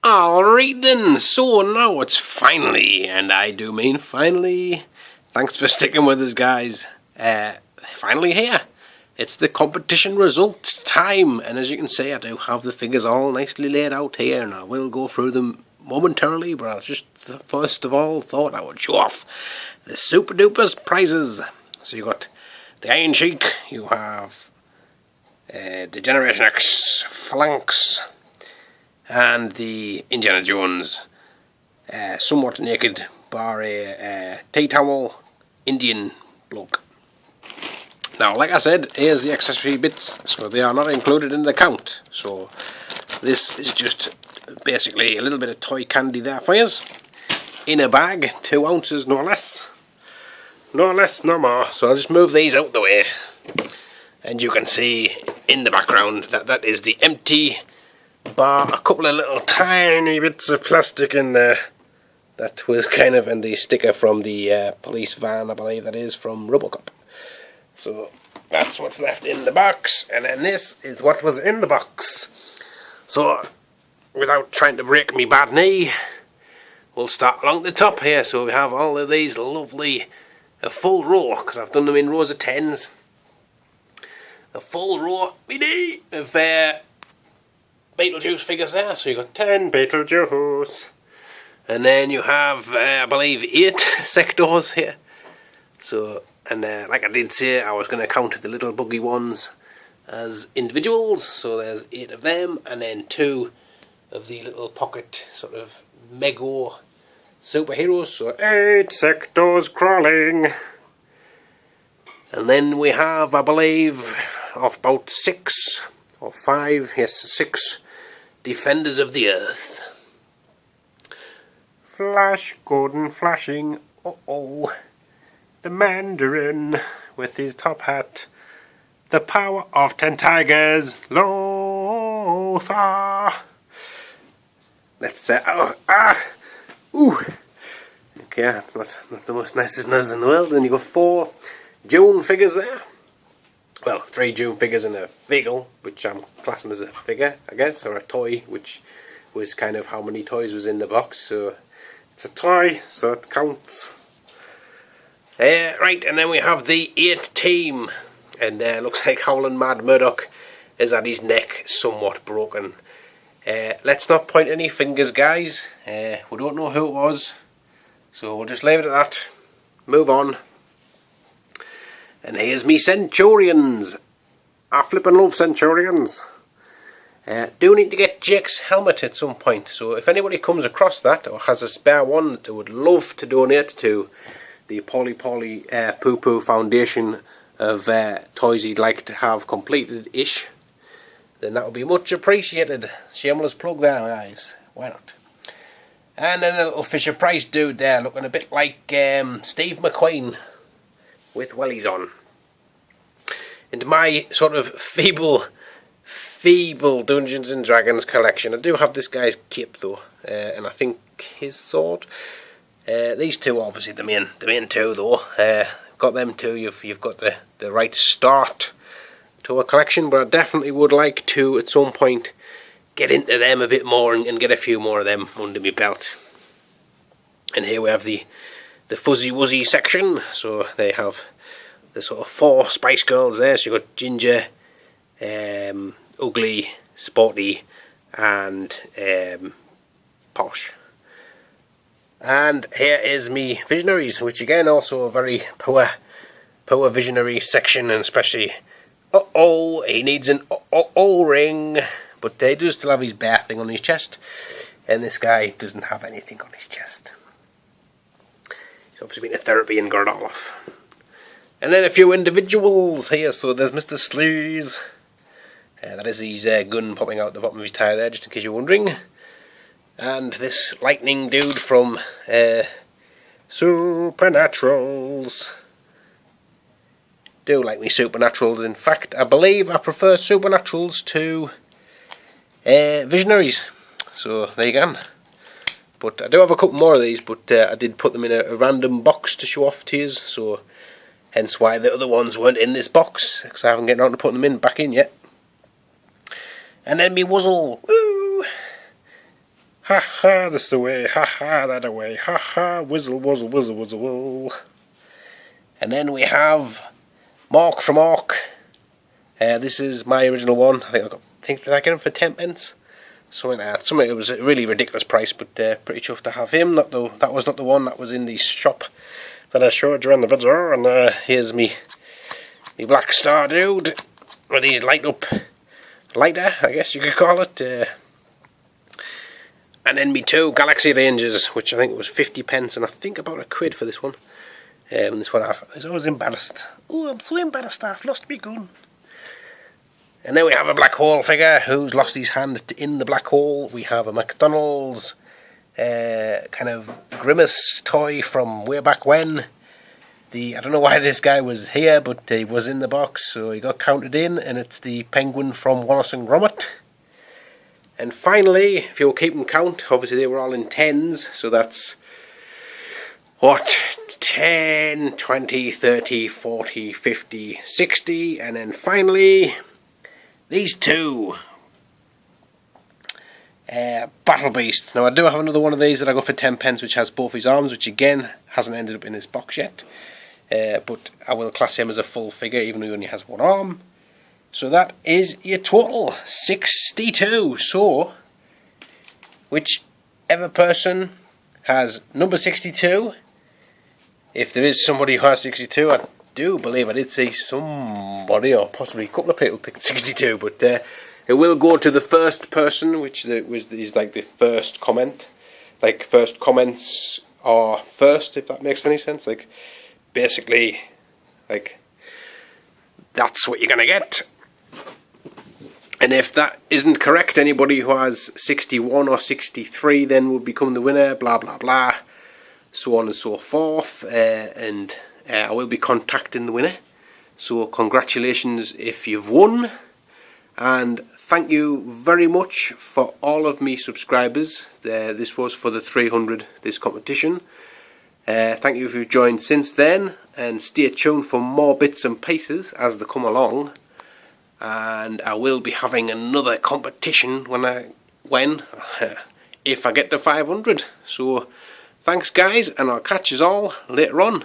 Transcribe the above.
Alright then, so now it's finally, and I do mean finally, thanks for sticking with us guys, finally here. It's the competition results time, and as you can see I do have the figures all nicely laid out here, and I will go through them momentarily, but I just first of all thought I would show off the super duper prizes. So you got the Iron Sheik, you have the Generation X Phalanx, and the Indiana Jones somewhat naked bar a tea towel Indian bloke. Now, like I said, here's the accessory bits, so they are not included in the count. So this is just basically a little bit of toy candy there for you, in a bag, 2 ounces no less. No less, no more. So I'll just move these out the way, and you can see in the background that is the empty bar, a couple of little tiny bits of plastic in there. That was kind of, and the sticker from the police van, I believe that is, from Robocop. So that's what's left in the box, and then this is what was in the box. So without trying to break me bad knee, we'll start along the top here. So we have all of these lovely, a full row, because I've done them in rows of 10s. A full row of Beetlejuice figures there. So you've got 10 Beetlejuice, and then you have I believe 8 sectors here. So, and like I did say, I was going to count the little buggy ones as individuals, so there's 8 of them, and then 2 of the little pocket sort of mega superheroes, so 8 sectors crawling. And then we have, I believe, of about 6 or 5, yes, 6 Defenders of the Earth. Flash Gordon flashing, uh-oh. The Mandarin with his top hat. The power of 10 tigers. Lothar. Let's ooh. Okay, that's not the most nicest nose in the world. Then you got 4 June figures there. Well, 3 June figures in a vehicle, which I'm classing as a figure, I guess, or a toy, which was kind of how many toys was in the box. So it's a toy, so it counts. Right, and then we have the 8 team, and looks like Howlin' Mad Murdoch is at his neck, somewhat broken. Let's not point any fingers, guys. We don't know who it was, so we'll just leave it at that. Move on. And here's me Centurions. I flippin' love Centurions. Do need to get Jake's helmet at some point, so if anybody comes across that or has a spare one that they would love to donate to the Polly Poo Poo Foundation of toys he'd like to have completed-ish, then that would be much appreciated. Shameless plug there, guys. Why not? And then a little Fisher-Price dude there, looking a bit like Steve McQueen with wellies on. And my sort of feeble Dungeons and Dragons collection, I do have this guy's cape though, and I think his sword. These 2 are obviously the main 2 though. Got them 2. You've got the right start to a collection, but I definitely would like to at some point get into them a bit more and get a few more of them under my belt. And here we have the Fuzzy Wuzzy section. So they have the sort of 4 Spice Girls there. So you've got Ginger, Ugly, Sporty, and Posh. And here is me Visionaries, which again also a very poor visionary section, and especially he needs an ring, but he does still have his bear thing on his chest, and this guy doesn't have anything on his chest. He's obviously been to therapy and got it all off. And then a few individuals here. So there's Mr. Sleaze. That is his gun popping out the bottom of his tyre there, just in case you're wondering. And this lightning dude from Supernaturals. Do like me Supernaturals. In fact, I believe I prefer Supernaturals to Visionaries. So there you go. But I do have a couple more of these, but I did put them in a random box to show off to you. So hence why the other ones weren't in this box, because I haven't gotten around to putting them back in yet. And then me Wuzzle. Woo! Ha ha, this the way, ha ha, that away, ha ha, whizzle, wuzzle, whizzle, wuzzle, wuzzle. And then we have Mark from Orc. This is my original one. I think did I get him for 10 pence? Something like that. Something, it was a really ridiculous price, but pretty chuffed to have him. That was not the one that was in the shop that I showed you on the video. And here's me Black Star dude with his lighter, I guess you could call it. And then me two Galaxy Rangers, which I think was 50 pence, and I think about £1 for this one. This one I was always embarrassed. Oh, I'm so embarrassed I've lost me gun. And then we have a black hole figure who's lost his hand in the black hole. We have a McDonald's kind of Grimace toy from way back when. I don't know why this guy was here, but he was in the box, so he got counted in, and it's the penguin from Wallace and Gromit. And finally, if you're keeping count, obviously they were all in tens, so that's what, 10, 20, 30, 40, 50, 60, and then finally these two Battle Beasts. Now I do have another one of these that I got for 10 pence, which has both his arms, which again hasn't ended up in this box yet, but I will class him as a full figure even though he only has one arm. So that is your total, 62. So whichever person has number 62, if there is somebody who has 62, I do believe I did see somebody or possibly a couple of people picked 62, but it will go to the first person, which is like the first comment. Like first comments are first, if that makes any sense. Like basically, like that's what you're gonna get. And if that isn't correct, anybody who has 61 or 63 then will become the winner, blah blah blah, so on and so forth. And I will be contacting the winner. So congratulations if you've won. And thank you very much for all of me subscribers. This was for the 300, this competition. Thank you if you've joined since then. And stay tuned for more bits and pieces as they come along. And I will be having another competition if I get to 500. So thanks guys, and I'll catch you all later on.